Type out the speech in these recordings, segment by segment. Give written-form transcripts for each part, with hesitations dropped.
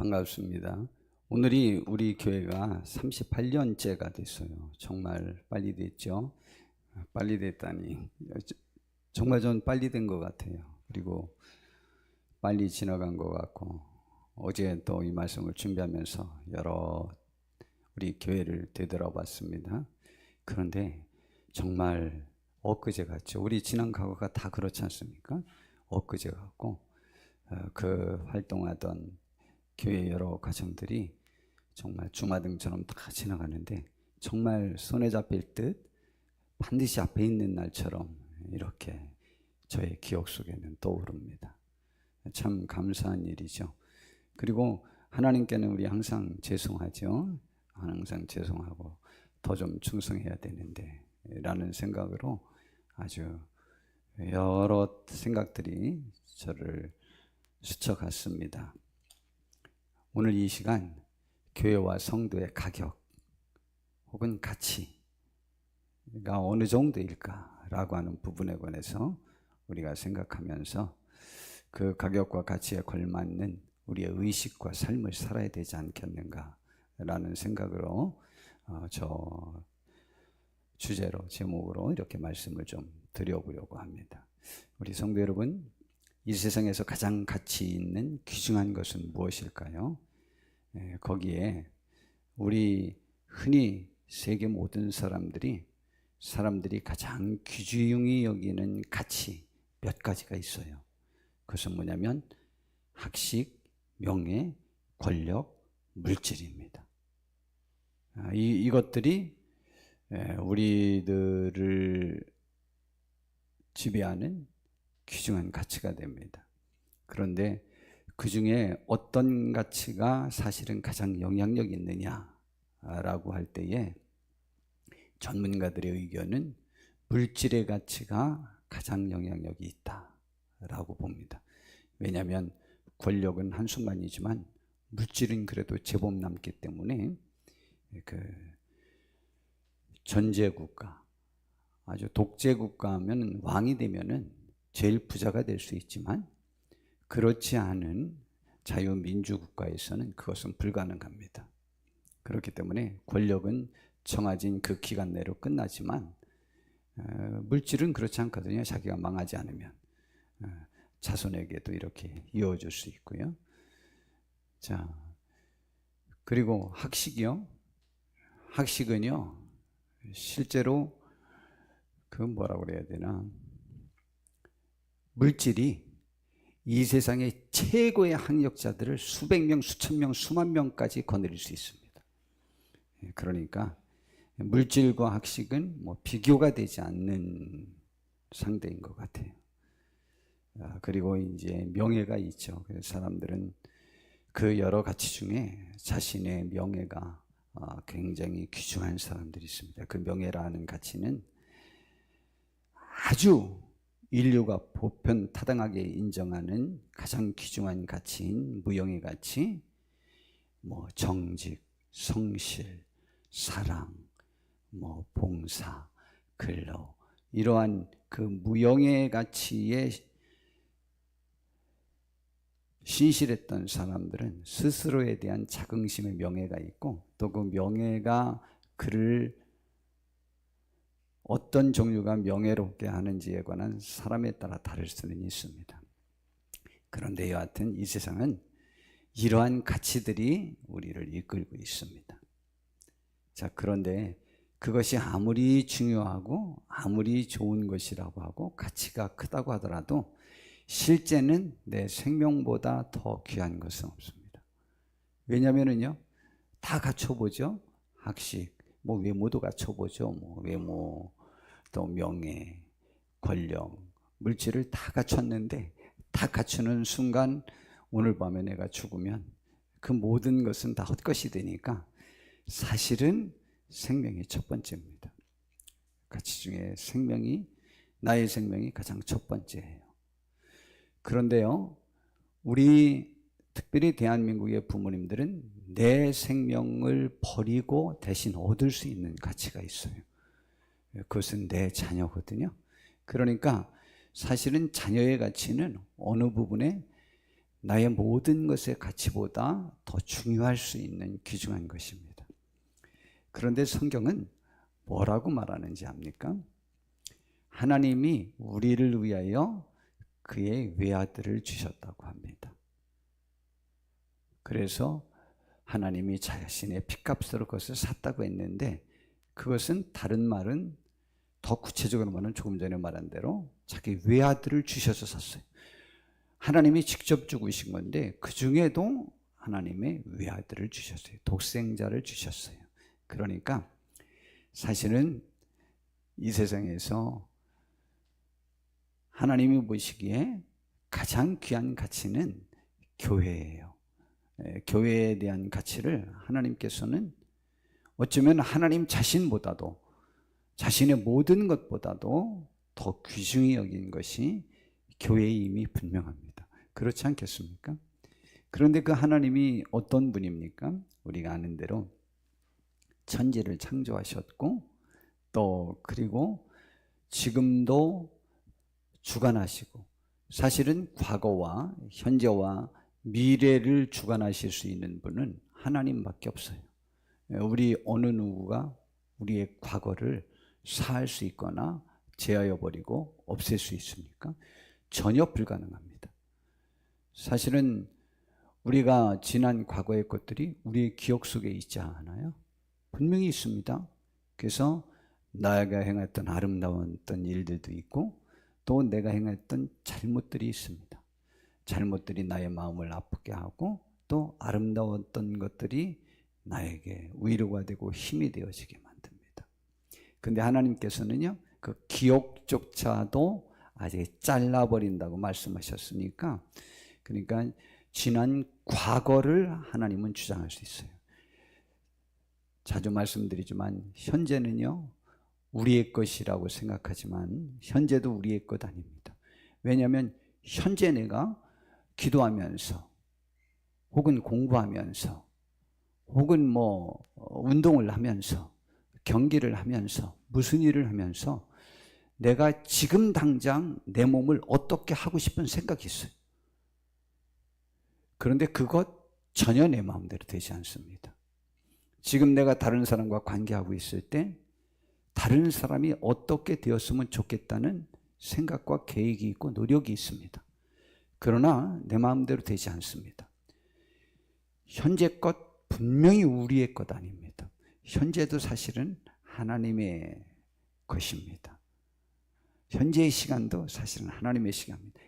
반갑습니다. 오늘이 우리 교회가 38년째가 됐어요. 정말 빨리 됐죠. 빨리 됐다니 정말 전 빨리 된 것 같아요. 그리고 빨리 지나간 것 같고, 어제 또 이 말씀을 준비하면서 여러 우리 교회를 되돌아봤습니다. 그런데 정말 엊그제 같죠. 우리 지난 과거가 다 그렇지 않습니까? 엊그제 같고, 그 활동하던 교회 여러 가정들이 정말 주마등처럼 다 지나가는데, 정말 손에 잡힐 듯 반드시 앞에 있는 날처럼 이렇게 저의 기억 속에는 떠오릅니다. 참 감사한 일이죠. 그리고 하나님께는 우리 항상 죄송하죠. 항상 죄송하고 더 좀 충성해야 되는데 라는 생각으로 아주 여러 생각들이 저를 스쳐갔습니다. 오늘 이 시간 교회와 성도의 가격 혹은 가치가 어느 정도일까라고 하는 부분에 관해서 우리가 생각하면서 그 가격과 가치에 걸맞는 우리의 의식과 삶을 살아야 되지 않겠는가라는 생각으로 저 주제로, 제목으로 이렇게 말씀을 좀 드려보려고 합니다. 우리 성도 여러분, 이 세상에서 가장 가치 있는 귀중한 것은 무엇일까요? 거기에 우리 흔히 세계 모든 사람들이 가장 귀중히 여기는 가치 몇 가지가 있어요. 그것은 뭐냐면 학식, 명예, 권력, 물질입니다. 이것들이 우리들을 지배하는 귀중한 가치가 됩니다. 그런데 그 중에 어떤 가치가 사실은 가장 영향력이 있느냐라고 할 때에 전문가들의 의견은 물질의 가치가 가장 영향력이 있다라고 봅니다. 왜냐하면 권력은 한순간이지만 물질은 그래도 제법 남기 때문에 그 전제국가, 아주 독재국가 하면 왕이 되면은 제일 부자가 될 수 있지만 그렇지 않은 자유민주국가에서는 그것은 불가능합니다. 그렇기 때문에 권력은 정해진 그 기간 내로 끝나지만 물질은 그렇지 않거든요. 자기가 망하지 않으면 자손에게도 이렇게 이어줄 수 있고요. 자, 그리고 학식이요. 학식은요, 실제로 그 뭐라고 그래야 되나, 물질이 이 세상의 최고의 학력자들을 수백 명, 수천 명, 수만 명까지 거느릴 수 있습니다. 그러니까 물질과 학식은 뭐 비교가 되지 않는 상대인 것 같아요. 그리고 이제 명예가 있죠. 그래서 사람들은 그 여러 가치 중에 자신의 명예가 굉장히 귀중한 사람들이 있습니다. 그 명예라는 가치는 아주 인류가 보편 타당하게 인정하는 가장 귀중한 가치인 무형의 가치, 뭐 정직, 성실, 사랑, 뭐 봉사, 근로, 이러한 그 무형의 가치에 신실했던 사람들은 스스로에 대한 자긍심의 명예가 있고, 또 그 명예가 그를 어떤 종류가 명예롭게 하는지에 관한 사람에 따라 다를 수는 있습니다. 그런데 여하튼 이 세상은 이러한 가치들이 우리를 이끌고 있습니다. 자, 그런데 그것이 아무리 중요하고 아무리 좋은 것이라고 하고 가치가 크다고 하더라도 실제는 내 생명보다 더 귀한 것은 없습니다. 왜냐면은요, 다 갖춰보죠. 학식, 뭐 외모도 갖춰보죠. 뭐 외모, 또 명예, 권력, 물질을 다 갖췄는데, 다 갖추는 순간 오늘 밤에 내가 죽으면 그 모든 것은 다 헛것이 되니까 사실은 생명이 첫 번째입니다. 가치 중에 나의 생명이 가장 첫 번째예요. 그런데요, 우리 특별히 대한민국의 부모님들은 내 생명을 버리고 대신 얻을 수 있는 가치가 있어요. 그것은 내 자녀거든요. 그러니까 사실은 자녀의 가치는 어느 부분에 나의 모든 것의 가치보다 더 중요할 수 있는 귀중한 것입니다. 그런데 성경은 뭐라고 말하는지 압니까? 하나님이 우리를 위하여 그의 외아들을 주셨다고 합니다. 그래서 하나님이 자신의 핏값으로 그것을 샀다고 했는데, 그것은 다른 말은, 더 구체적으로 말하면 조금 전에 말한 대로 자기 외아들을 주셔서 샀어요. 하나님이 직접 주신 건데 그 중에도 하나님의 외아들을 주셨어요. 독생자를 주셨어요. 그러니까 사실은 이 세상에서 하나님이 보시기에 가장 귀한 가치는 교회예요. 교회에 대한 가치를 하나님께서는 어쩌면 하나님 자신보다도, 자신의 모든 것보다도 더 귀중히 여긴 것이 교회임이 분명합니다. 그렇지 않겠습니까? 그런데 그 하나님이 어떤 분입니까? 우리가 아는 대로 천지를 창조하셨고, 또 그리고 지금도 주관하시고, 사실은 과거와 현재와 미래를 주관하실 수 있는 분은 하나님밖에 없어요. 우리 어느 누구가 우리의 과거를 사할 수 있거나 제하여 버리고 없앨 수 있습니까? 전혀 불가능합니다. 사실은 우리가 지난 과거의 것들이 우리의 기억 속에 있지 않아요? 분명히 있습니다. 그래서 나가 행했던 아름다웠던 일들도 있고, 또 내가 행했던 잘못들이 있습니다. 잘못들이 나의 마음을 아프게 하고, 또 아름다웠던 것들이 나에게 위로가 되고 힘이 되어지게 만듭니다. 근데 하나님께서는요, 그 기억조차도 아예 잘라버린다고 말씀하셨으니까, 그러니까 지난 과거를 하나님은 주장할 수 있어요. 자주 말씀드리지만 현재는요, 우리의 것이라고 생각하지만 현재도 우리의 것 아닙니다. 왜냐하면 현재 내가 기도하면서 혹은 공부하면서 혹은 운동을 하면서 경기를 하면서 무슨 일을 하면서 내가 지금 당장 내 몸을 어떻게 하고 싶은 생각이 있어요. 그런데 그것 전혀 내 마음대로 되지 않습니다. 지금 내가 다른 사람과 관계하고 있을 때 다른 사람이 어떻게 되었으면 좋겠다는 생각과 계획이 있고 노력이 있습니다. 그러나 내 마음대로 되지 않습니다. 현재 것 분명히 우리의 것 아닙니다. 현재도 사실은 하나님의 것입니다. 현재의 시간도 사실은 하나님의 시간입니다.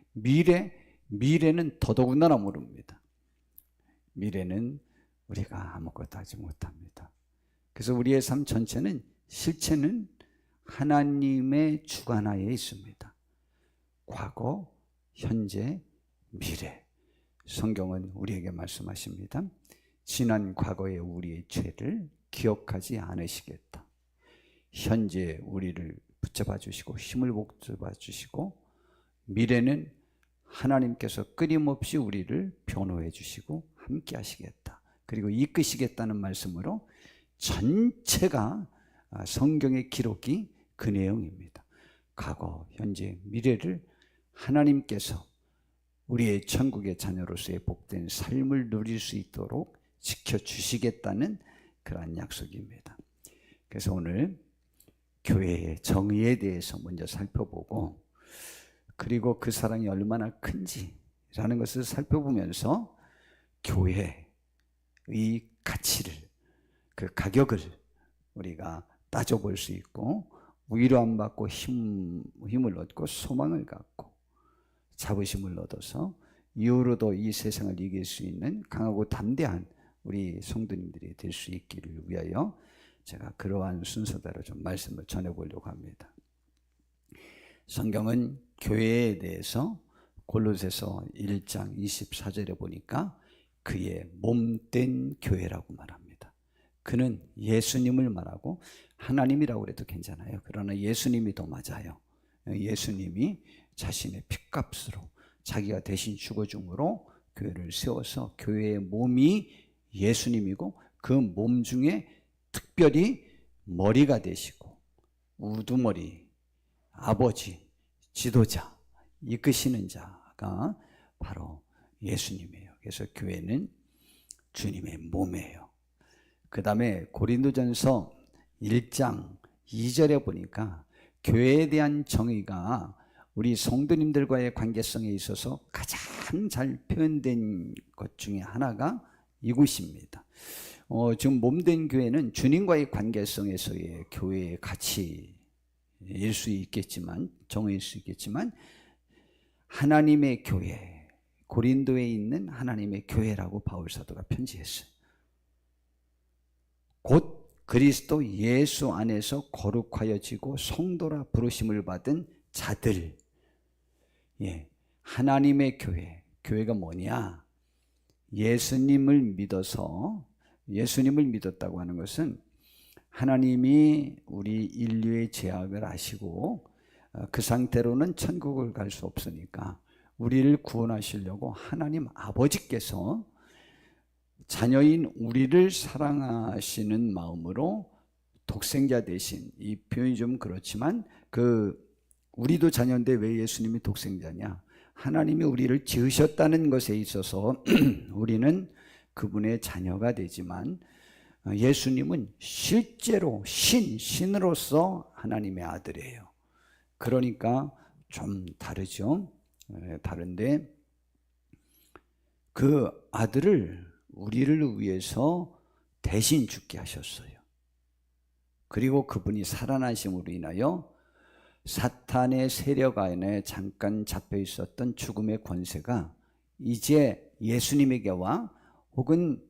미래는 더더군다나 모릅니다. 미래는 우리가 아무것도 하지 못합니다. 그래서 우리의 삶 전체는, 실체는 하나님의 주관하에 있습니다. 과거, 현재, 미래. 성경은 우리에게 말씀하십니다. 지난 과거의 우리의 죄를 기억하지 않으시겠다. 현재 우리를 붙잡아 주시고 힘을 붙잡아 주시고, 미래는 하나님께서 끊임없이 우리를 변호해 주시고 함께 하시겠다. 그리고 이끄시겠다는 말씀으로 전체가 성경의 기록이 그 내용입니다. 과거, 현재, 미래를 하나님께서 우리의 천국의 자녀로서의 복된 삶을 누릴 수 있도록 지켜주시겠다는 그러한 약속입니다. 그래서 오늘 교회의 정의에 대해서 먼저 살펴보고, 그리고 그 사랑이 얼마나 큰지라는 것을 살펴보면서 교회의 가치를, 그 가격을 우리가 따져볼 수 있고, 위로함 받고 힘을 얻고 소망을 갖고 자부심을 얻어서 이후로도 이 세상을 이길 수 있는 강하고 담대한 우리 성도님들이 될 수 있기를 위하여 제가 그러한 순서대로 좀 말씀을 전해보려고 합니다. 성경은 교회에 대해서 골로새서 1장 24절에 보니까 그의 몸된 교회라고 말합니다. 그는 예수님을 말하고 하나님이라고 해도 괜찮아요. 그러나 예수님이 더 맞아요. 예수님이 자신의 핏값으로 자기가 대신 죽어줌으로 교회를 세워서 교회의 몸이 예수님이고, 그 몸 중에 특별히 머리가 되시고 우두머리, 아버지, 지도자, 이끄시는 자가 바로 예수님이에요. 그래서 교회는 주님의 몸이에요. 그 다음에 고린도전서 1장 2절에 보니까 교회에 대한 정의가 우리 성도님들과의 관계성에 있어서 가장 잘 표현된 것 중에 하나가 이곳입니다. 지금 몸된 교회는 주님과의 관계성에서의 교회의 가치일 수 있겠지만, 정의일 수 있겠지만, 하나님의 교회, 고린도에 있는 하나님의 교회라고 바울사도가 편지했어요. 곧 그리스도 예수 안에서 거룩하여지고 성도라 부르심을 받은 자들, 하나님의 교회. 교회가 뭐냐? 예수님을 믿었다고 하는 것은 하나님이 우리 인류의 죄악을 아시고 그 상태로는 천국을 갈 수 없으니까 우리를 구원하시려고 하나님 아버지께서 자녀인 우리를 사랑하시는 마음으로 독생자 대신, 이 표현이 좀 그렇지만 우리도 자녀인데 왜 예수님이 독생자냐? 하나님이 우리를 지으셨다는 것에 있어서 우리는 그분의 자녀가 되지만 예수님은 실제로 신으로서 하나님의 아들이에요. 그러니까 좀 다르죠. 다른데 그 아들을 우리를 위해서 대신 죽게 하셨어요. 그리고 그분이 살아나심으로 인하여 사탄의 세력 안에 잠깐 잡혀 있었던 죽음의 권세가 이제 예수님에게와 혹은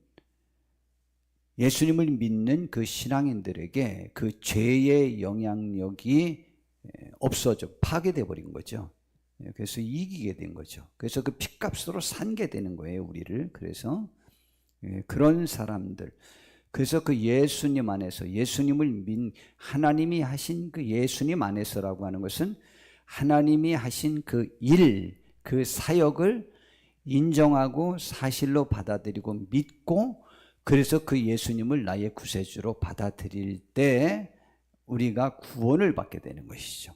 예수님을 믿는 그 신앙인들에게 그 죄의 영향력이 없어져 파괴되어 버린 거죠. 그래서 이기게 된 거죠. 그래서 그 핏값으로 산게 되는 거예요, 우리를. 그래서 그런 사람들, 그래서 그 예수님 안에서, 예수님을 하나님이 하신 그 예수님 안에서라고 하는 것은 하나님이 하신 그 일, 그 사역을 인정하고 사실로 받아들이고 믿고, 그래서 그 예수님을 나의 구세주로 받아들일 때 우리가 구원을 받게 되는 것이죠.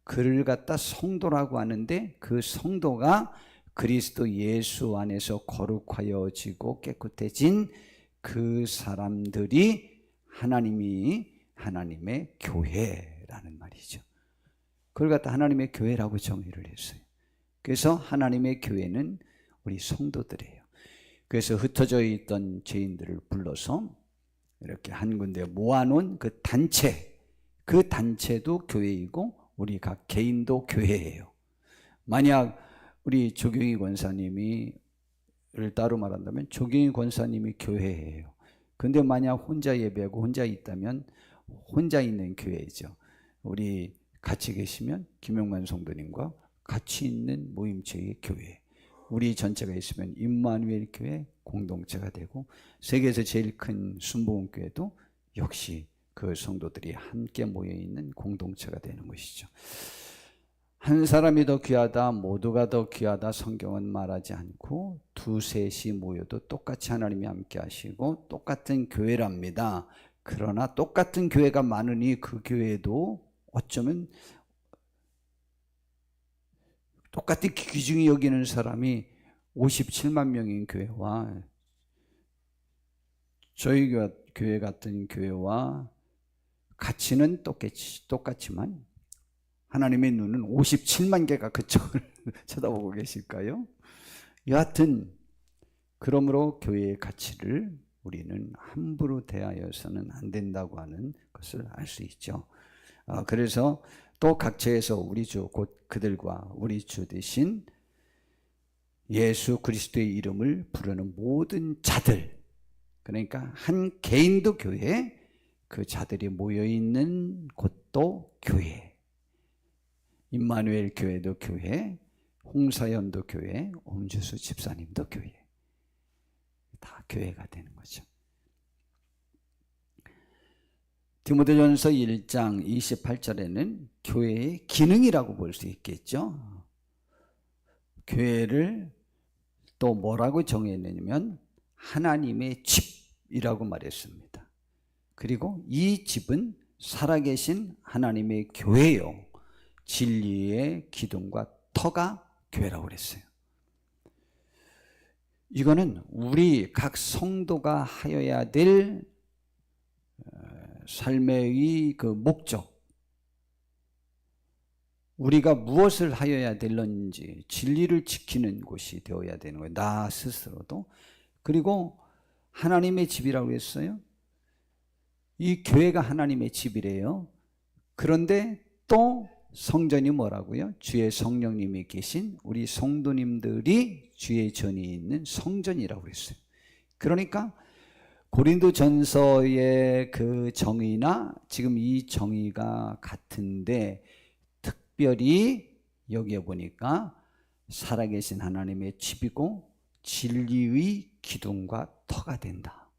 그를 갖다 성도라고 하는데, 그 성도가 그리스도 예수 안에서 거룩하여지고 깨끗해진 그 사람들이 하나님의 교회라는 말이죠. 그걸 갖다 하나님의 교회라고 정의를 했어요. 그래서 하나님의 교회는 우리 성도들이에요. 그래서 흩어져 있던 죄인들을 불러서 이렇게 한 군데 모아놓은 그 단체도 교회이고 우리 각 개인도 교회예요. 만약 우리 조경희 권사님을 따로 말한다면 조경희 권사님이 교회예요. 근데 만약 혼자 예배하고 혼자 있다면 혼자 있는 교회죠. 우리 같이 계시면 김용만 성도님과 같이 있는 모임체의 교회, 우리 전체가 있으면 임마누엘 교회 공동체가 되고, 세계에서 제일 큰 순복음교회도 역시 그 성도들이 함께 모여있는 공동체가 되는 것이죠. 한 사람이 더 귀하다, 모두가 더 귀하다 성경은 말하지 않고 두셋이 모여도 똑같이 하나님이 함께 하시고 똑같은 교회랍니다. 그러나 똑같은 교회가 많으니 그 교회도 어쩌면 똑같이 귀중히 여기는 사람이 57만 명인 교회와 저희 교회 같은 교회와 가치는 똑같지만 하나님의 눈은 57만 개가 그쪽을 쳐다보고 계실까요? 여하튼 그러므로 교회의 가치를 우리는 함부로 대하여서는 안 된다고 하는 것을 알 수 있죠. 그래서 또 각처에서 우리 주 곧 그들과 우리 주 대신 예수 그리스도의 이름을 부르는 모든 자들, 그러니까 한 개인도 교회, 그 자들이 모여있는 곳도 교회, 임마누엘 교회도 교회, 홍사연도 교회, 엄주수 집사님도 교회, 다 교회가 되는 거죠. 디모데전서 1장 28절에는 교회의 기능이라고 볼 수 있겠죠. 교회를 또 뭐라고 정의했냐면 하나님의 집이라고 말했습니다. 그리고 이 집은 살아계신 하나님의 교회요, 진리의 기둥과 터가 교회라고 그랬어요. 이거는 우리 각 성도가 하여야 될 삶의 그 목적, 우리가 무엇을 하여야 될는지 진리를 지키는 곳이 되어야 되는 거예요. 나 스스로도. 그리고 하나님의 집이라고 했어요. 이 교회가 하나님의 집이래요. 그런데 또 성전이 뭐라고요? 주의 성령님이 계신 우리 성도님들이 주의 전이 있는 성전이라고 했어요. 그러니까 고린도전서의 그 정의나 지금 이 정의가 같은데, 특별히 여기에 보니까 살아계신 하나님의 집이고 진리의 기둥과 터가 된다.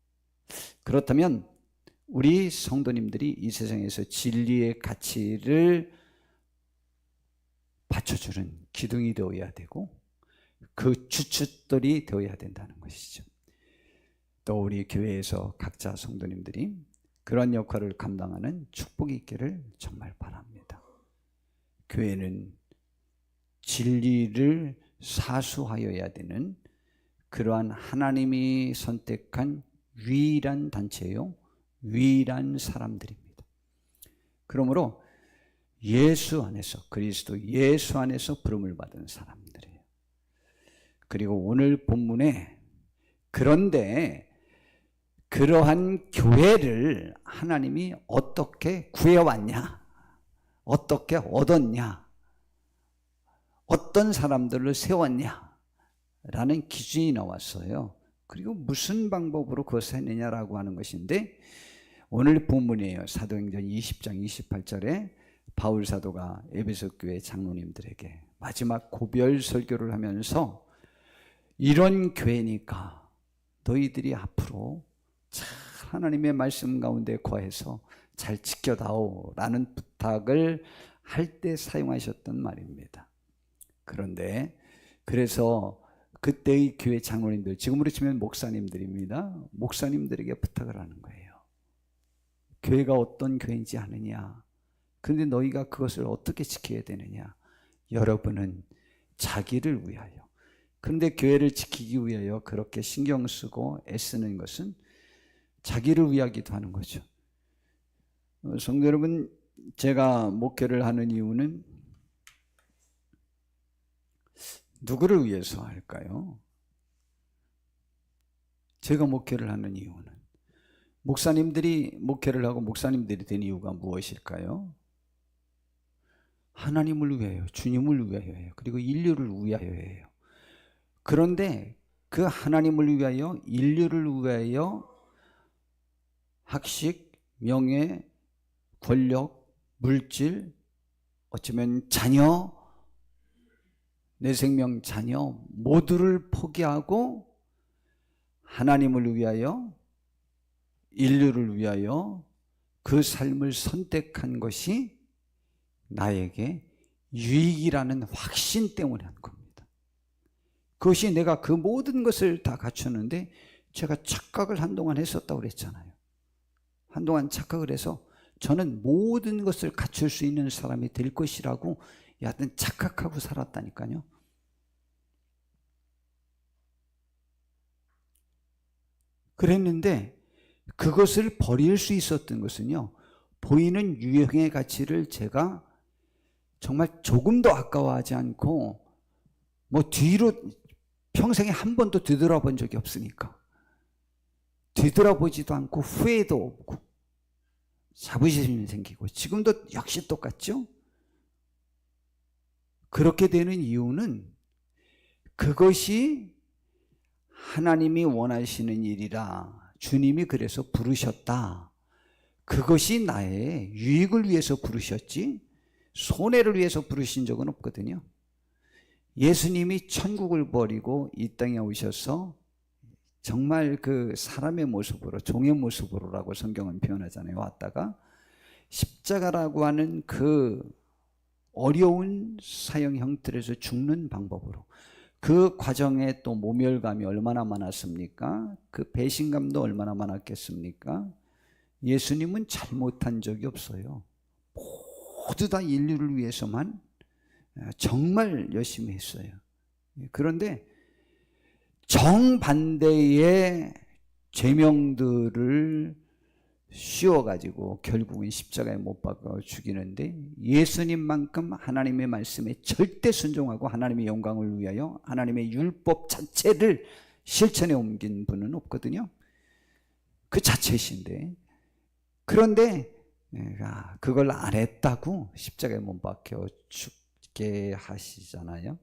그렇다면 우리 성도님들이 이 세상에서 진리의 가치를 받쳐주는 기둥이 되어야 되고 그 주춧돌이 되어야 된다는 것이죠. 또 우리 교회에서 각자 성도님들이 그런 역할을 감당하는 축복이 있기를 정말 바랍니다. 교회는 진리를 사수하여야 되는 그러한 하나님이 선택한 유일한 단체요, 유일한 사람들입니다. 그러므로 예수 안에서, 그리스도 예수 안에서 부름을 받은 사람들이에요. 그리고 오늘 본문에 그런데 그러한 교회를 하나님이 어떻게 구해왔냐, 어떻게 얻었냐, 어떤 사람들을 세웠냐 라는 기준이 나왔어요. 그리고 무슨 방법으로 그것을 했느냐라고 하는 것인데, 오늘 본문이에요. 사도행전 20장 28절에 바울 사도가 에베소 교회 장로님들에게 마지막 고별 설교를 하면서 이런 교회니까 너희들이 앞으로 잘 하나님의 말씀 가운데 거해서 잘 지켜다오 라는 부탁을 할 때 사용하셨던 말입니다. 그런데 그래서 그때의 교회 장로님들, 지금으로 치면 목사님들입니다. 목사님들에게 부탁을 하는 거예요. 교회가 어떤 교회인지 아느냐? 그런데 너희가 그것을 어떻게 지켜야 되느냐? 여러분은 자기를 위하여. 그런데 교회를 지키기 위하여 그렇게 신경 쓰고 애쓰는 것은 자기를 위하기도 하는 거죠. 성도 여러분, 제가 목회를 하는 이유는 누구를 위해서 할까요? 제가 목회를 하는 이유는, 목사님들이 목회를 하고 목사님들이 된 이유가 무엇일까요? 하나님을 위하여, 주님을 위하여예요. 그리고 인류를 위하여예요. 그런데 그 하나님을 위하여, 인류를 위하여 학식, 명예, 권력, 물질, 어쩌면 자녀, 내 생명, 자녀 모두를 포기하고 하나님을 위하여, 인류를 위하여 그 삶을 선택한 것이 나에게 유익이라는 확신 때문에 한 겁니다. 그것이 내가 그 모든 것을 다 갖추는데, 제가 착각을 한동안 했었다고 그랬잖아요. 한동안 착각을 해서 저는 모든 것을 갖출 수 있는 사람이 될 것이라고 여하튼 착각하고 살았다니까요. 그랬는데 그것을 버릴 수 있었던 것은요, 보이는 유형의 가치를 제가 정말 조금도 아까워하지 않고 뭐 뒤로 평생에 한 번도 뒤돌아본 적이 없으니까 뒤돌아보지도 않고 후회도 없고 자부심이 생기고, 지금도 역시 똑같죠? 그렇게 되는 이유는 그것이 하나님이 원하시는 일이라 주님이 그래서 부르셨다. 그것이 나의 유익을 위해서 부르셨지 손해를 위해서 부르신 적은 없거든요. 예수님이 천국을 버리고 이 땅에 오셔서 정말 그 사람의 모습으로, 종의 모습으로라고 성경은 표현하잖아요. 왔다가 십자가라고 하는 그 어려운 사형 형틀에서 죽는 방법으로, 그 과정에 또 모멸감이 얼마나 많았습니까? 그 배신감도 얼마나 많았겠습니까? 예수님은 잘못한 적이 없어요. 모두 다 인류를 위해서만 정말 열심히 했어요. 그런데 정반대의 죄명들을 씌워가지고 결국은 십자가에 못 박아 죽이는데, 예수님만큼 하나님의 말씀에 절대 순종하고 하나님의 영광을 위하여 하나님의 율법 자체를 실천에 옮긴 분은 없거든요. 그 자체이신데, 그런데 그걸 안 했다고 십자가에 못 박혀 죽게 하시잖아요.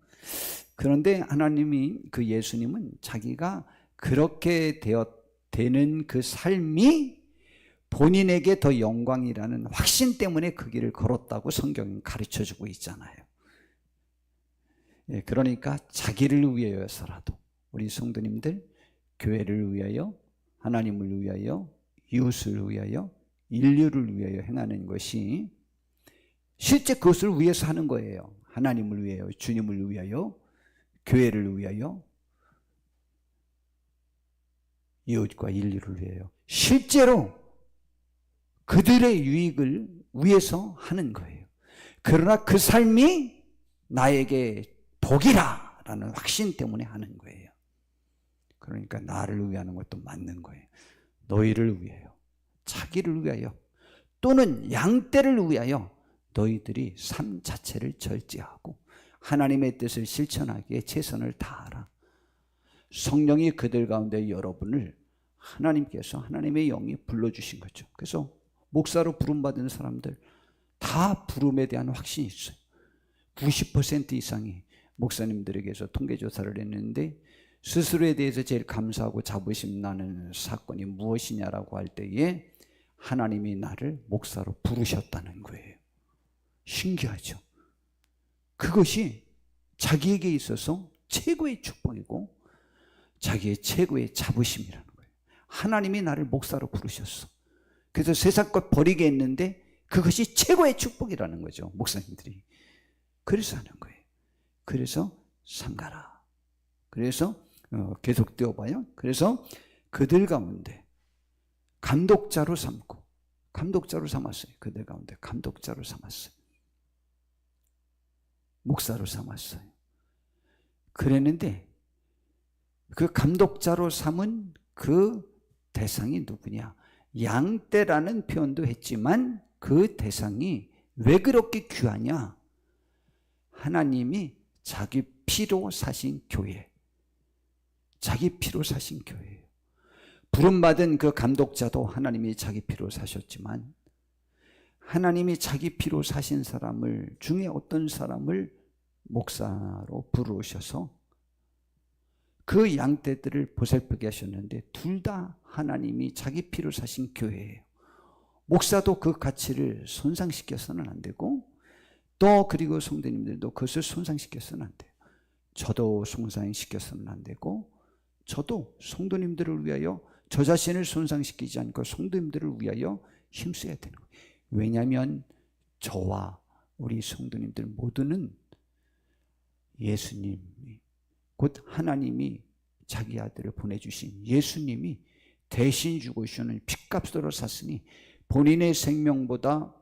그런데 하나님이, 그 예수님은 자기가 그렇게 되는 그 삶이 본인에게 더 영광이라는 확신 때문에 그 길을 걸었다고 성경은 가르쳐주고 있잖아요. 그러니까 자기를 위하여서라도 우리 성도님들 교회를 위하여, 하나님을 위하여, 이웃을 위하여, 인류를 위하여 행하는 것이 실제 그것을 위해서 하는 거예요. 하나님을 위하여, 주님을 위하여, 교회를 위하여, 이웃과 인류를 위하여 실제로 그들의 유익을 위해서 하는 거예요. 그러나 그 삶이 나에게 복이라 라는 확신 때문에 하는 거예요. 그러니까 나를 위하는 것도 맞는 거예요. 너희를 위하여, 자기를 위하여, 또는 양떼를 위하여 너희들이 삶 자체를 절제하고 하나님의 뜻을 실천하기에 최선을 다하라. 성령이 그들 가운데 여러분을, 하나님께서, 하나님의 영이 불러주신 거죠. 그래서 목사로 부름받은 사람들 다 부름에 대한 확신이 있어요. 90% 이상이 목사님들에게서 통계조사를 했는데, 스스로에 대해서 제일 감사하고 자부심 나는 사건이 무엇이냐라고 할 때에 하나님이 나를 목사로 부르셨다는 거예요. 신기하죠? 그것이 자기에게 있어서 최고의 축복이고 자기의 최고의 자부심이라는 거예요. 하나님이 나를 목사로 부르셨어. 그래서 세상 것 버리게 했는데 그것이 최고의 축복이라는 거죠. 목사님들이. 그래서 하는 거예요. 그래서 삼가라. 그래서 계속 띄워봐요. 그래서 그들 가운데 감독자로 삼고, 감독자로 삼았어요. 그들 가운데 감독자로 삼았어요. 목사로 삼았어요. 그랬는데 그 감독자로 삼은 그 대상이 누구냐? 양떼라는 표현도 했지만 그 대상이 왜 그렇게 귀하냐? 하나님이 자기 피로 사신 교회, 자기 피로 사신 교회예요. 부름받은 그 감독자도 하나님이 자기 피로 사셨지만, 하나님이 자기 피로 사신 사람을 중에 어떤 사람을 목사로 부르셔서 그 양떼들을 보살피게 하셨는데, 둘 다 하나님이 자기 피로 사신 교회예요. 목사도 그 가치를 손상시켜서는 안 되고, 또 그리고 성도님들도 그것을 손상시켜서는 안 돼요. 저도 손상시켜서는 안 되고, 저도 성도님들을 위하여 저 자신을 손상시키지 않고 성도님들을 위하여 힘써야 되는 거예요. 왜냐하면 저와 우리 성도님들 모두는 예수님이, 곧 하나님이 자기 아들을 보내주신 예수님이 대신 죽으시는 핏값으로 샀으니 본인의 생명보다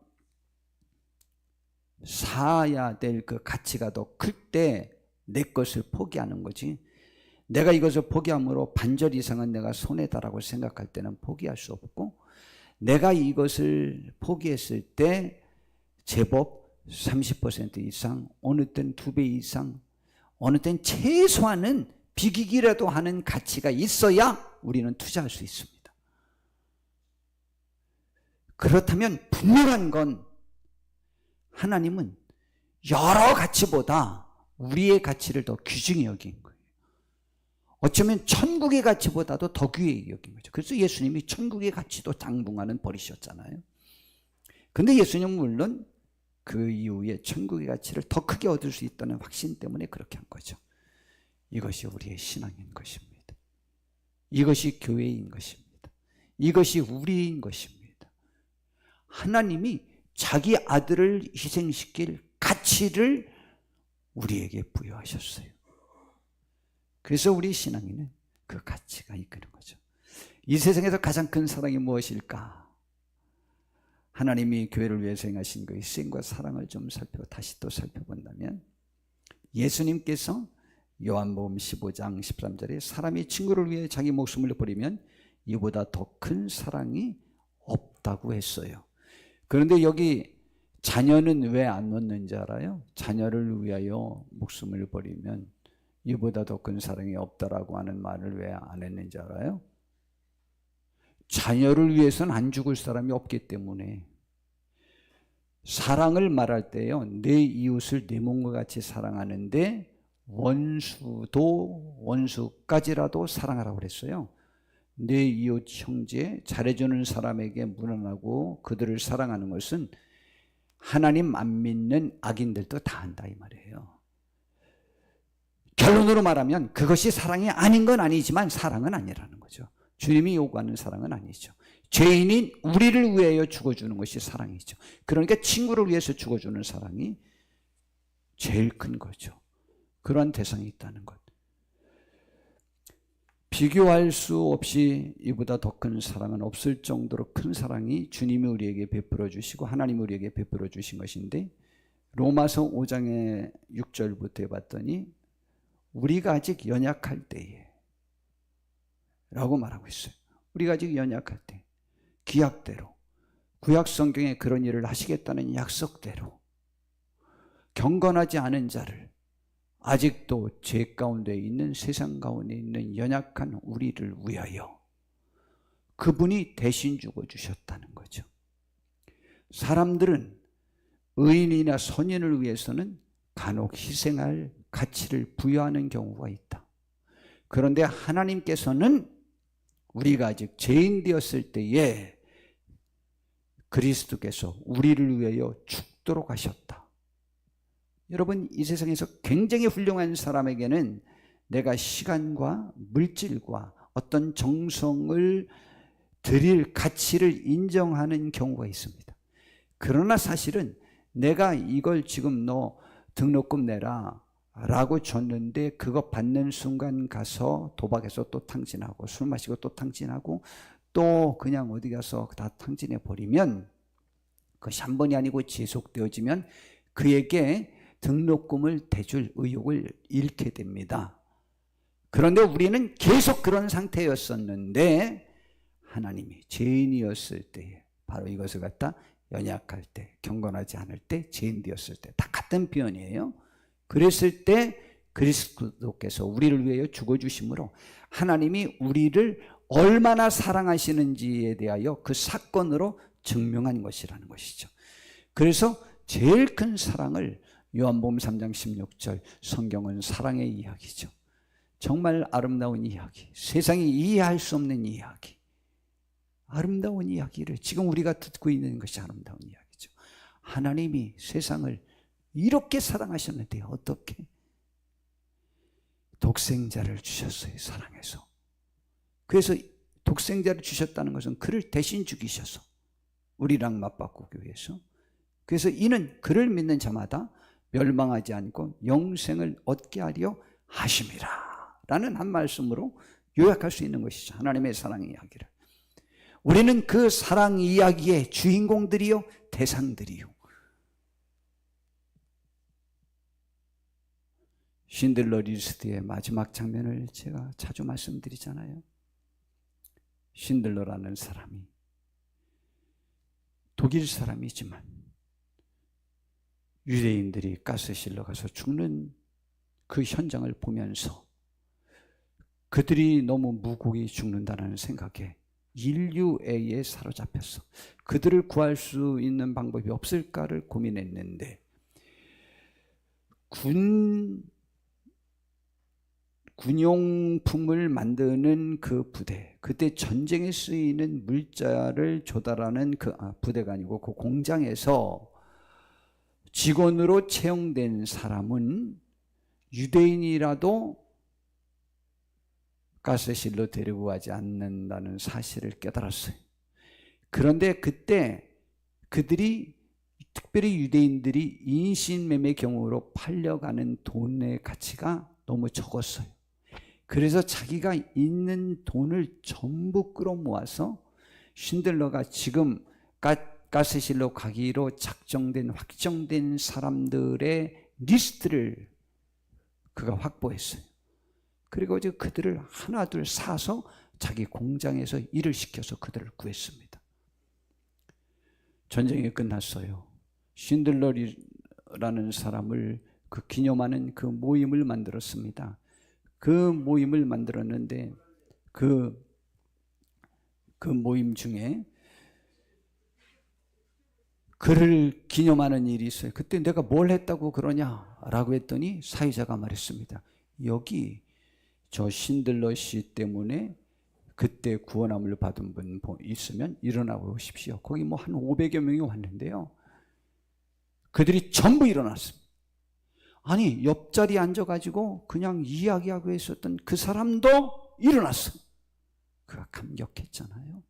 사야 될 그 가치가 더 클 때 내 것을 포기하는 거지, 내가 이것을 포기함으로 반절 이상은 내가 손해다라고 생각할 때는 포기할 수 없고, 내가 이것을 포기했을 때 제법 30% 이상, 어느 때는 2배 이상, 어느 때는 최소한은 비기기라도 하는 가치가 있어야 우리는 투자할 수 있습니다. 그렇다면 분명한 건 하나님은 여러 가치보다 우리의 가치를 더 귀중히 여긴 거예요. 어쩌면 천국의 가치보다도 더 귀히 여긴 거죠. 그래서 예수님이 천국의 가치도 당분간은 버리셨잖아요. 근데 예수님은 물론 그 이후에 천국의 가치를 더 크게 얻을 수 있다는 확신 때문에 그렇게 한 거죠. 이것이 우리의 신앙인 것입니다. 이것이 교회인 것입니다. 이것이 우리인 것입니다. 하나님이 자기 아들을 희생시킬 가치를 우리에게 부여하셨어요. 그래서 우리 신앙인은 그 가치가 이끄는 거죠. 이 세상에서 가장 큰 사랑이 무엇일까? 하나님이 교회를 위해서 행하신 그 희생과 사랑을 좀 다시 또 살펴본다면, 예수님께서 요한복음 15장 13절에 사람이 친구를 위해 자기 목숨을 버리면 이보다 더 큰 사랑이 없다고 했어요. 그런데 여기 자녀는 왜 안 넣는지 알아요? 자녀를 위하여 목숨을 버리면 이보다 더 큰 사랑이 없다라고 하는 말을 왜 안 했는지 알아요? 자녀를 위해서는 안 죽을 사람이 없기 때문에. 사랑을 말할 때요, 내 이웃을 내 몸과 같이 사랑하는데 원수까지라도 사랑하라고 그랬어요. 내 이웃 형제, 잘해주는 사람에게 무난하고 그들을 사랑하는 것은 하나님 안 믿는 악인들도 다 한다 이 말이에요. 결론으로 말하면 그것이 사랑이 아닌 건 아니지만 사랑은 아니라는 거죠. 주님이 요구하는 사랑은 아니죠. 죄인인 우리를 위하여 죽어주는 것이 사랑이죠. 그러니까 친구를 위해서 죽어주는 사랑이 제일 큰 거죠. 그러한 대상이 있다는 것. 비교할 수 없이 이보다 더 큰 사랑은 없을 정도로 큰 사랑이 주님이 우리에게 베풀어 주시고 하나님이 우리에게 베풀어 주신 것인데, 로마서 5장의 6절부터 해봤더니 우리가 아직 연약할 때에 라고 말하고 있어요. 우리가 아직 연약할 때, 기약대로, 구약 성경에 그런 일을 하시겠다는 약속대로 경건하지 않은 자를, 아직도 죄 가운데 있는, 세상 가운데 있는 연약한 우리를 위하여 그분이 대신 죽어주셨다는 거죠. 사람들은 의인이나 선인을 위해서는 간혹 희생할 가치를 부여하는 경우가 있다. 그런데 하나님께서는 우리가 아직 죄인 되었을 때에 그리스도께서 우리를 위하여 죽도록 하셨다. 여러분, 이 세상에서 굉장히 훌륭한 사람에게는 내가 시간과 물질과 어떤 정성을 드릴 가치를 인정하는 경우가 있습니다. 그러나 사실은 내가 이걸 지금 너 등록금 내라 라고 줬는데 그거 받는 순간 가서 도박해서 또 탕진하고 술 마시고 또 탕진하고 또 그냥 어디 가서 다 탕진해 버리면, 그것이 한 번이 아니고 지속되어지면 그에게 등록금을 대줄 의욕을 잃게 됩니다. 그런데 우리는 계속 그런 상태였었는데 하나님이 죄인이었을 때, 바로 이것을 갖다 연약할 때, 경건하지 않을 때, 죄인 되었을 때, 다 같은 표현이에요. 그랬을 때 그리스도께서 우리를 위하여 죽어주심으로 하나님이 우리를 얼마나 사랑하시는지에 대하여 그 사건으로 증명한 것이라는 것이죠. 그래서 제일 큰 사랑을 요한복음 3장 16절, 성경은 사랑의 이야기죠. 정말 아름다운 이야기, 세상이 이해할 수 없는 이야기, 아름다운 이야기를 지금 우리가 듣고 있는 것이 아름다운 이야기죠. 하나님이 세상을 이렇게 사랑하셨는데 어떻게 독생자를 주셨어요. 사랑해서. 그래서 독생자를 주셨다는 것은 그를 대신 죽이셔서 우리랑 맞바꾸기 위해서. 그래서 이는 그를 믿는 자마다 멸망하지 않고 영생을 얻게 하려 하심이라 라는 한 말씀으로 요약할 수 있는 것이죠. 하나님의 사랑 이야기를. 우리는 그 사랑 이야기의 주인공들이요, 대상들이요. 신들러 리스트의 마지막 장면을 제가 자주 말씀드리잖아요. 신들러라는 사람이 독일 사람이지만 유대인들이 가스실로 가서 죽는 그 현장을 보면서 그들이 너무 무고히 죽는다는 생각에 인류애에 사로잡혔어. 그들을 구할 수 있는 방법이 없을까를 고민했는데 군용품을 만드는 그 부대, 그때 전쟁에 쓰이는 물자를 조달하는 그 부대가 아니고 그 공장에서 직원으로 채용된 사람은 유대인이라도 가스실로 데리고 가지 않는다는 사실을 깨달았어요. 그런데 그때 그들이, 특별히 유대인들이 인신매매 경우로 팔려가는 돈의 가치가 너무 적었어요. 그래서 자기가 있는 돈을 전부 끌어모아서 신들러가 지금 가스실로 가기로 작정된, 확정된 사람들의 리스트를 그가 확보했어요. 그리고 이제 그들을 하나 둘 사서 자기 공장에서 일을 시켜서 그들을 구했습니다. 전쟁이 끝났어요. 쉰들러라는 사람을 그 기념하는 그 모임을 만들었습니다. 그 모임을 만들었는데 그 모임 중에 그를 기념하는 일이 있어요. 그때 내가 뭘 했다고 그러냐라고 했더니 사회자가 말했습니다. 여기 저 신들러 씨 때문에 그때 구원함을 받은 분 있으면 일어나 보십시오. 거기 뭐 한 500여 명이 왔는데요. 그들이 전부 일어났습니다. 아니, 옆자리에 앉아가지고 그냥 이야기하고 있었던 그 사람도 일어났어. 그가 감격했잖아요.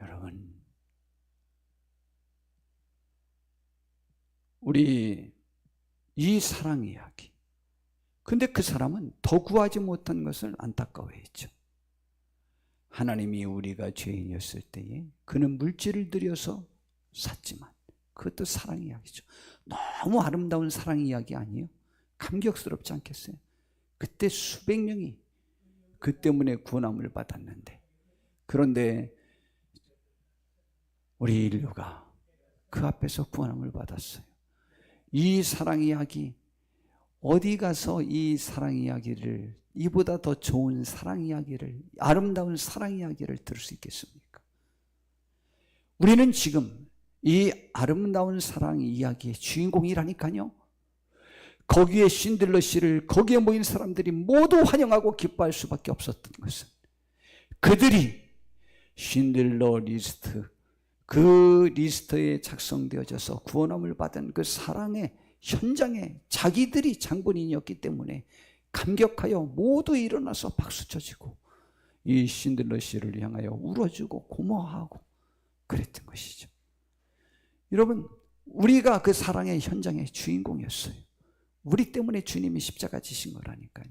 여러분, 우리 이 사랑 이야기. 근데 그 사람은 더 구하지 못한 것을 안타까워했죠. 하나님이 우리가 죄인이었을 때에 그는 물질을 들여서 샀지만 그것도 사랑 이야기죠. 너무 아름다운 사랑 이야기 아니에요? 감격스럽지 않겠어요? 그때 수백 명이 그 때문에 구원함을 받았는데, 그런데 우리 인류가 그 앞에서 구원함을 받았어요. 이 사랑 이야기, 어디 가서 이 사랑 이야기를, 이보다 더 좋은 사랑 이야기를, 아름다운 사랑 이야기를 들을 수 있겠습니까? 우리는 지금 이 아름다운 사랑 이야기의 주인공이라니까요. 거기에 쉰들러 씨를, 거기에 모인 사람들이 모두 환영하고 기뻐할 수밖에 없었던 것은 그들이 쉰들러 리스트, 그 리스트에 작성되어져서 구원함을 받은 그 사랑의 현장에 자기들이 장본인이었기 때문에 감격하여 모두 일어나서 박수쳐주고 이 쉰들러 씨를 향하여 울어주고 고마워하고 그랬던 것이죠. 여러분, 우리가 그 사랑의 현장의 주인공이었어요. 우리 때문에 주님이 십자가 지신 거라니까요.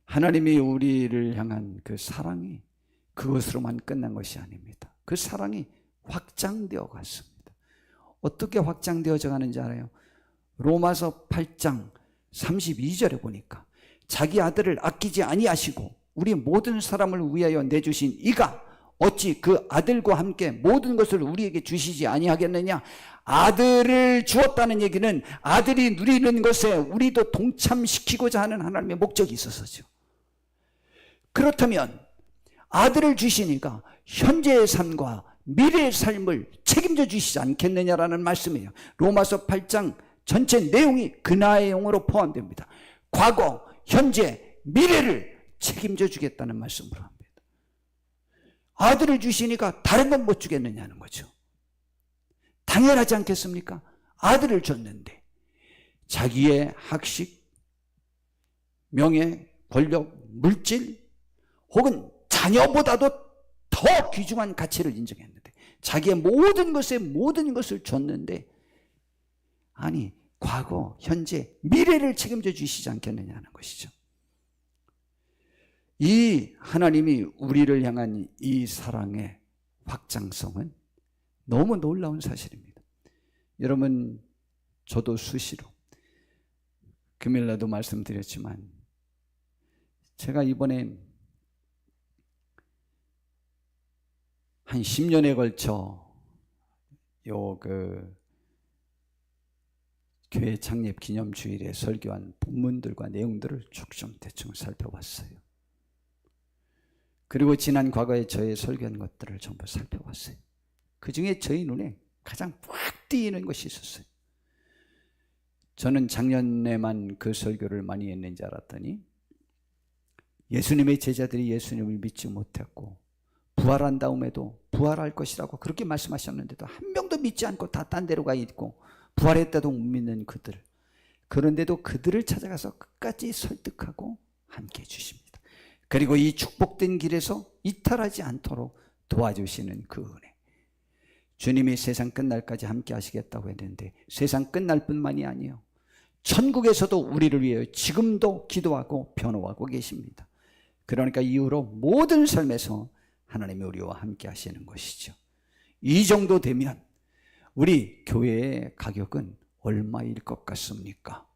하나님이 우리를 향한 그 사랑이 그것으로만 끝난 것이 아닙니다. 그 사랑이 확장되어 갔습니다. 어떻게 확장되어져 가는지 알아요? 로마서 8장 32절에 보니까 자기 아들을 아끼지 아니하시고 우리 모든 사람을 위하여 내주신 이가 어찌 그 아들과 함께 모든 것을 우리에게 주시지 아니하겠느냐. 아들을 주었다는 얘기는 아들이 누리는 것에 우리도 동참시키고자 하는 하나님의 목적이 있어서죠. 그렇다면 아들을 주시니까 현재의 삶과 미래의 삶을 책임져 주시지 않겠느냐라는 말씀이에요. 로마서 8장 전체 내용이 그 내용으로 포함됩니다. 과거, 현재, 미래를 책임져 주겠다는 말씀으로 합니다. 아들을 주시니까 다른 건 못 주겠느냐는 거죠. 당연하지 않겠습니까? 아들을 줬는데 자기의 학식, 명예, 권력, 물질 혹은 자녀보다도 더 귀중한 가치를 인정했는데 자기의 모든 것을 줬는데, 아니 과거, 현재, 미래를 책임져 주시지 않겠느냐는 것이죠. 이 하나님이 우리를 향한 이 사랑의 확장성은 너무 놀라운 사실입니다. 여러분, 저도 수시로 금요일날도 말씀드렸지만 제가 이번에 한 10년에 걸쳐 교회 창립 기념주일에 설교한 본문들과 내용들을 쭉 좀 대충 살펴봤어요. 그리고 지난 과거에 저의 설교한 것들을 전부 살펴봤어요. 그 중에 저희 눈에 가장 확 띄는 것이 있었어요. 저는 작년에만 그 설교를 많이 했는지 알았더니 예수님의 제자들이 예수님을 믿지 못했고 부활한 다음에도 부활할 것이라고 그렇게 말씀하셨는데도 한 명도 믿지 않고 다 딴 데로 가 있고 부활했다도 못 믿는 그들, 그런데도 그들을 찾아가서 끝까지 설득하고 함께 해주십니다. 그리고 이 축복된 길에서 이탈하지 않도록 도와주시는 그 은혜, 주님이 세상 끝날까지 함께 하시겠다고 했는데 세상 끝날 뿐만이 아니에요. 천국에서도 우리를 위해 지금도 기도하고 변호하고 계십니다. 그러니까 이후로 모든 삶에서 하나님이 우리와 함께 하시는 것이죠. 이 정도 되면 우리 교회의 가격은 얼마일 것 같습니까?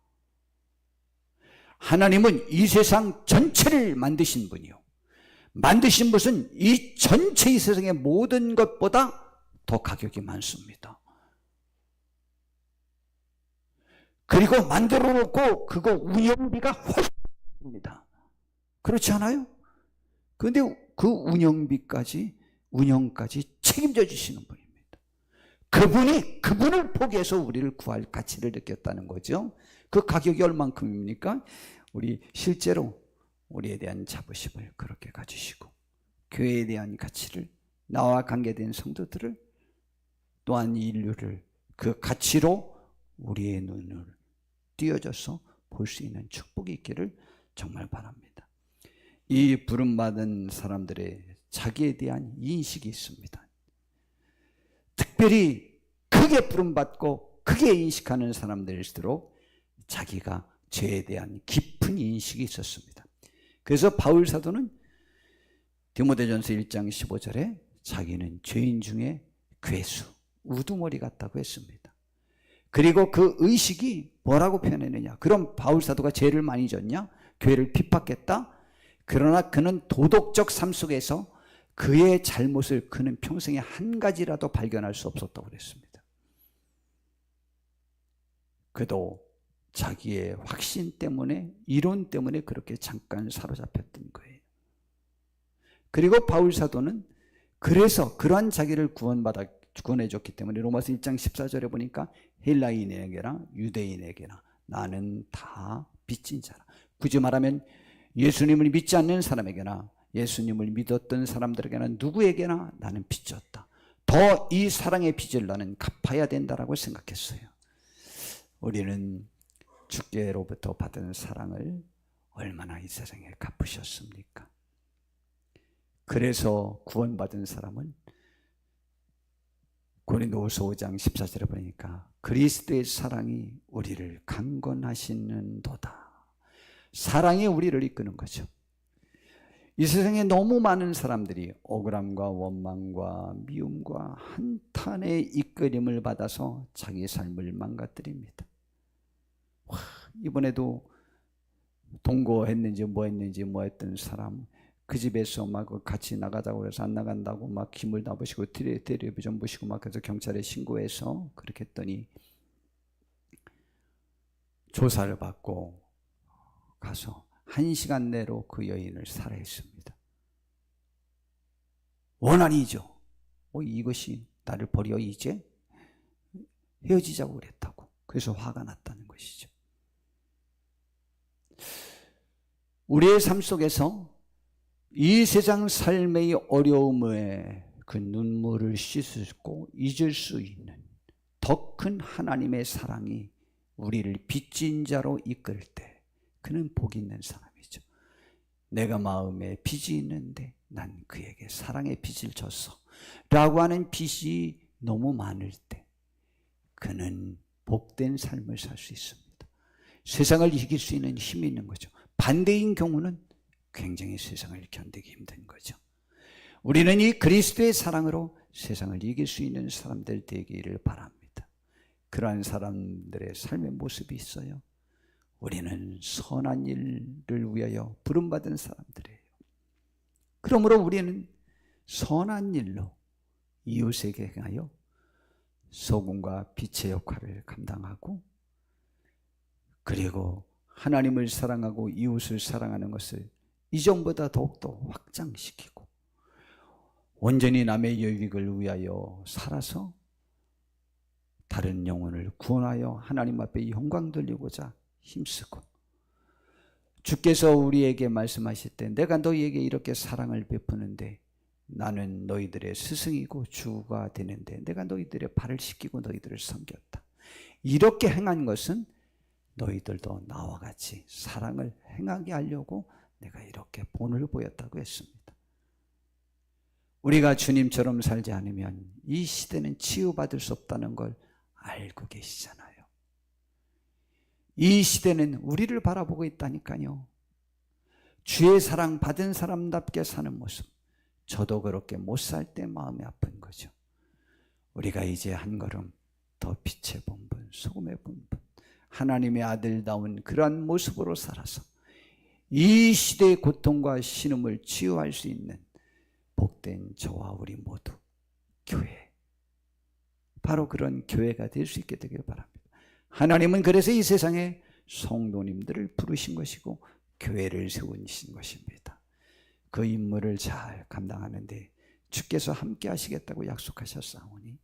하나님은 이 세상 전체를 만드신 분이요, 만드신 것은 이 전체 이 세상의 모든 것보다 더 가격이 많습니다. 그리고 만들어 놓고 그거 운영비가 훨씬 듭니다. 그렇지 않아요? 그런데 그 운영까지 책임져 주시는 분입니다. 그분을 포기해서 우리를 구할 가치를 느꼈다는 거죠. 그 가격이 얼만큼입니까? 우리 실제로 우리에 대한 자부심을 그렇게 가지시고, 교회에 대한 가치를, 나와 관계된 성도들을, 또한 인류를 그 가치로 우리의 눈을 띄어져서 볼 수 있는 축복이 있기를 정말 바랍니다. 이 부름받은 사람들의 자기에 대한 인식이 있습니다. 특별히 크게 부름받고 크게 인식하는 사람들일수록 자기가 죄에 대한 깊은 인식이 있었습니다. 그래서 바울 사도는 디모데전서 1장 15절에 자기는 죄인 중에 괴수, 우두머리 같다고 했습니다. 그리고 그 의식이 뭐라고 표현했느냐? 그럼 바울 사도가 죄를 많이 졌냐? 교회를 핍박했다? 그러나 그는 도덕적 삶 속에서 그의 잘못을 그는 평생에 한 가지라도 발견할 수 없었다고 그랬습니다. 그도 자기의 확신 때문에, 이론 때문에 그렇게 잠깐 사로잡혔던 거예요. 그리고 바울 사도는 그래서 그러한 자기를 구원해줬기 때문에 로마서 1장 14절에 보니까 헬라인에게나 유대인에게나 나는 다 빚진 자라. 굳이 말하면 예수님을 믿지 않는 사람에게나 예수님을 믿었던 사람들에게나 누구에게나 나는 빚졌다. 더 이 사랑의 빚을 나는 갚아야 된다라고 생각했어요. 우리는 주께로부터 받은 사랑을 얼마나 이 세상에 갚으셨습니까? 그래서 구원받은 사람은 고린도후서 5장 14절에 보니까 그리스도의 사랑이 우리를 강건하시는도다. 사랑이 우리를 이끄는 거죠. 이 세상에 너무 많은 사람들이 억울함과 원망과 미움과 한탄의 이끌림을 받아서 자기 삶을 망가뜨립니다. 이번에도 동거했는지 뭐 했던 사람, 그 집에서 막 같이 나가자고 해서 안 나간다고 막 힘을 나부시고 텔레비전 보시고 막 그래서 경찰에 신고해서 그렇게 했더니 조사를 받고 가서 1시간 내로 그 여인을 살해했습니다. 원한이죠. 이것이 나를 버려 이제 헤어지자고 그랬다고. 그래서 화가 났다는 것이죠. 우리의 삶 속에서 이 세상 삶의 어려움에 그 눈물을 씻고 잊을 수 있는 더 큰 하나님의 사랑이 우리를 빚진 자로 이끌 때 그는 복이 있는 사람이죠. 내가 마음에 빚이 있는데 난 그에게 사랑의 빚을 졌어 라고 하는 빚이 너무 많을 때 그는 복된 삶을 살 수 있습니다. 세상을 이길 수 있는 힘이 있는 거죠. 반대인 경우는 굉장히 세상을 견디기 힘든 거죠. 우리는 이 그리스도의 사랑으로 세상을 이길 수 있는 사람들 되기를 바랍니다. 그러한 사람들의 삶의 모습이 있어요. 우리는 선한 일을 위하여 부름받은 사람들이에요. 그러므로 우리는 선한 일로 이웃에게 행하여 소금과 빛의 역할을 감당하고, 그리고 하나님을 사랑하고 이웃을 사랑하는 것을 이전보다 더욱더 확장시키고 온전히 남의 유익을 위하여 살아서 다른 영혼을 구원하여 하나님 앞에 영광 돌리고자 힘쓰고, 주께서 우리에게 말씀하실 때 내가 너희에게 이렇게 사랑을 베푸는데 나는 너희들의 스승이고 주가 되는데 내가 너희들의 발을 씻기고 너희들을 섬겼다. 이렇게 행한 것은 너희들도 나와 같이 사랑을 행하게 하려고 내가 이렇게 본을 보였다고 했습니다. 우리가 주님처럼 살지 않으면 이 시대는 치유받을 수 없다는 걸 알고 계시잖아요. 이 시대는 우리를 바라보고 있다니까요. 주의 사랑 받은 사람답게 사는 모습, 저도 그렇게 못 살 때 마음이 아픈 거죠. 우리가 이제 한 걸음 더 빛의 본분, 소금의 본분, 하나님의 아들다운 그러한 모습으로 살아서 이 시대의 고통과 신음을 치유할 수 있는 복된 저와 우리 모두, 교회, 바로 그런 교회가 될 수 있게 되길 바랍니다. 하나님은 그래서 이 세상에 성도님들을 부르신 것이고 교회를 세우신 것입니다. 그 임무를 잘 감당하는데 주께서 함께 하시겠다고 약속하셨사오니,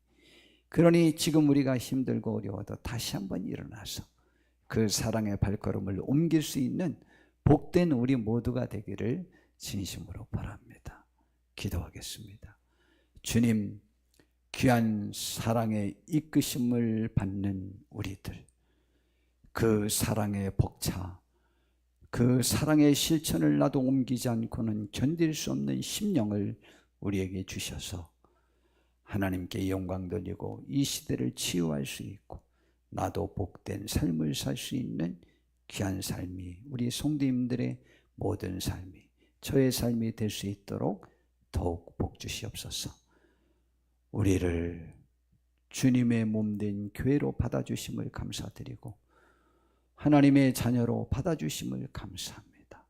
그러니 지금 우리가 힘들고 어려워도 다시 한번 일어나서 그 사랑의 발걸음을 옮길 수 있는 복된 우리 모두가 되기를 진심으로 바랍니다. 기도하겠습니다. 주님, 귀한 사랑의 이끄심을 받는 우리들, 그 사랑의 벅차, 그 사랑의 실천을 나도 옮기지 않고는 견딜 수 없는 심령을 우리에게 주셔서 하나님께 영광 돌리고 이 시대를 치유할 수 있고 나도 복된 삶을 살 수 있는 귀한 삶이 우리 성도님들의 모든 삶이, 저의 삶이 될 수 있도록 더욱 복 주시옵소서. 우리를 주님의 몸된 교회로 받아주심을 감사드리고 하나님의 자녀로 받아주심을 감사합니다.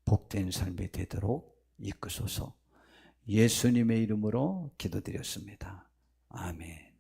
복된 삶이 되도록 이끄소서. 예수님의 이름으로 기도드렸습니다. 아멘.